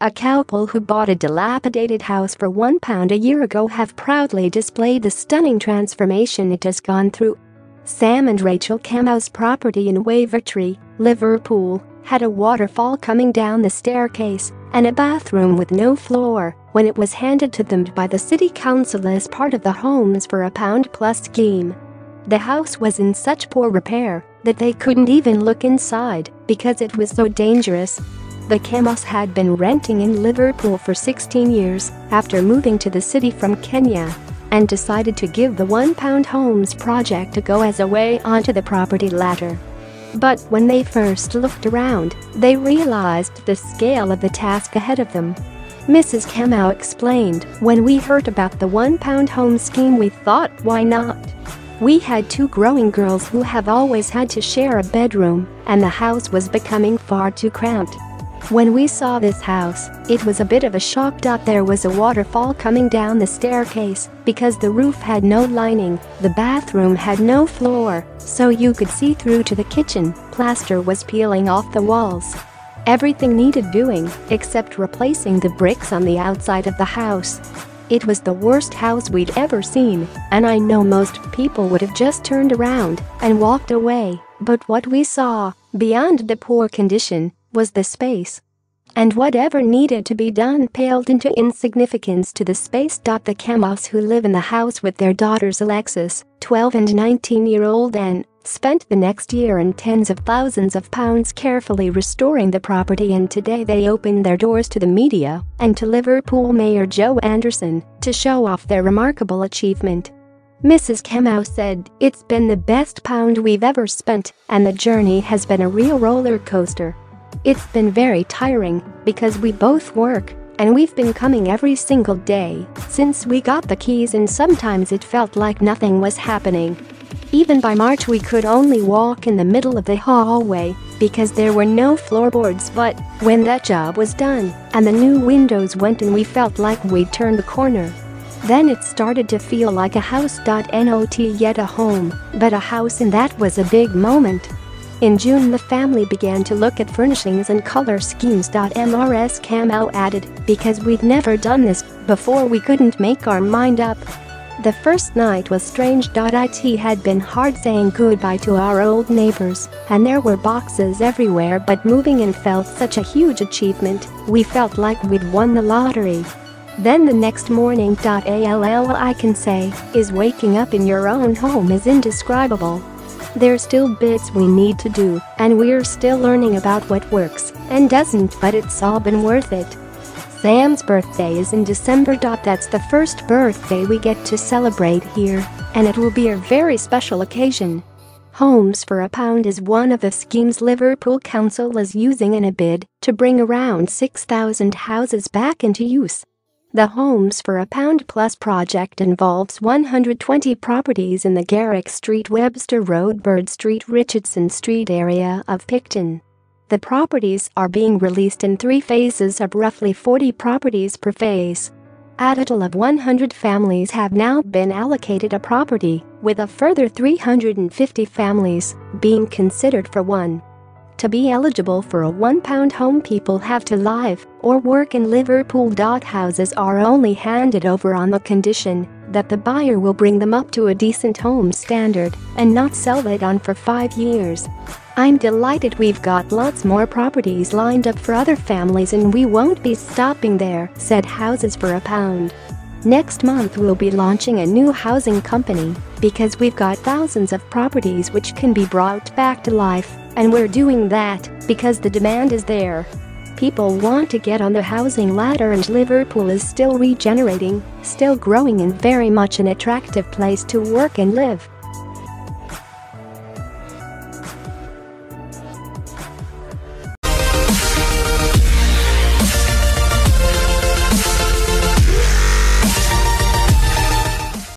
A couple who bought a dilapidated house for £1 a year ago have proudly displayed the stunning transformation it has gone through. Sam and Rachael Kamau's property in Wavertree, Liverpool, had a waterfall coming down the staircase and a bathroom with no floor when it was handed to them by the city council as part of the Homes for £1+ scheme. The house was in such poor repair that they couldn't even look inside because it was so dangerous. The Kamaus had been renting in Liverpool for 16 years after moving to the city from Kenya and decided to give the £1 Homes project a go as a way onto the property ladder. But when they first looked around, they realized the scale of the task ahead of them. Mrs. Kamau explained, "When we heard about the £1 home scheme we thought, why not? We had 2 growing girls who have always had to share a bedroom, and the house was becoming far too cramped. When we saw this house, it was a bit of a shock. There was a waterfall coming down the staircase because the roof had no lining, the bathroom had no floor, so you could see through to the kitchen, plaster was peeling off the walls. Everything needed doing except replacing the bricks on the outside of the house. It was the worst house we'd ever seen, and I know most people would have just turned around and walked away, but what we saw, beyond the poor condition, was the space. And whatever needed to be done paled into insignificance to the space. The Kamaus, who live in the house with their daughters Alexis, 12 and 19-year-old, and spent the next year and tens of thousands of pounds carefully restoring the property, and today they opened their doors to the media and to Liverpool Mayor Joe Anderson to show off their remarkable achievement. Mrs. Kamau said, "It's been the best pound we've ever spent, and the journey has been a real roller coaster. It's been very tiring because we both work and we've been coming every single day since we got the keys, and sometimes it felt like nothing was happening. Even by March we could only walk in the middle of the hallway because there were no floorboards, but when that job was done and the new windows went in, we felt like we'd turned the corner. Then it started to feel like a house. Not yet a home, but a house, and that was a big moment." In June, the family began to look at furnishings and color schemes. Mrs. Kamau added, "Because we'd never done this before, we couldn't make our mind up. The first night was strange. It had been hard saying goodbye to our old neighbors, and there were boxes everywhere, but moving in felt such a huge achievement. We felt like we'd won the lottery. Then the next morning, all I can say is waking up in your own home is indescribable. There's still bits we need to do, and we're still learning about what works and doesn't, but it's all been worth it." Sam's birthday is in December. That's the first birthday we get to celebrate here, and it will be a very special occasion. Homes for £1 is one of the schemes Liverpool Council is using in a bid to bring around 6,000 houses back into use. The Homes for £1+ project involves 120 properties in the Garrick Street, Webster Road, Bird Street, Richardson Street area of Picton. The properties are being released in 3 phases of roughly 40 properties per phase. A total of 100 families have now been allocated a property, with a further 350 families being considered for one. To be eligible for a £1 home, people have to live or work in Liverpool. Houses are only handed over on the condition that the buyer will bring them up to a decent home standard and not sell it on for 5 years. "I'm delighted we've got lots more properties lined up for other families, and we won't be stopping there," said Houses for £1. "Next month we'll be launching a new housing company because we've got thousands of properties which can be brought back to life, and we're doing that because the demand is there. People want to get on the housing ladder, and Liverpool is still regenerating, still growing, and very much an attractive place to work and live."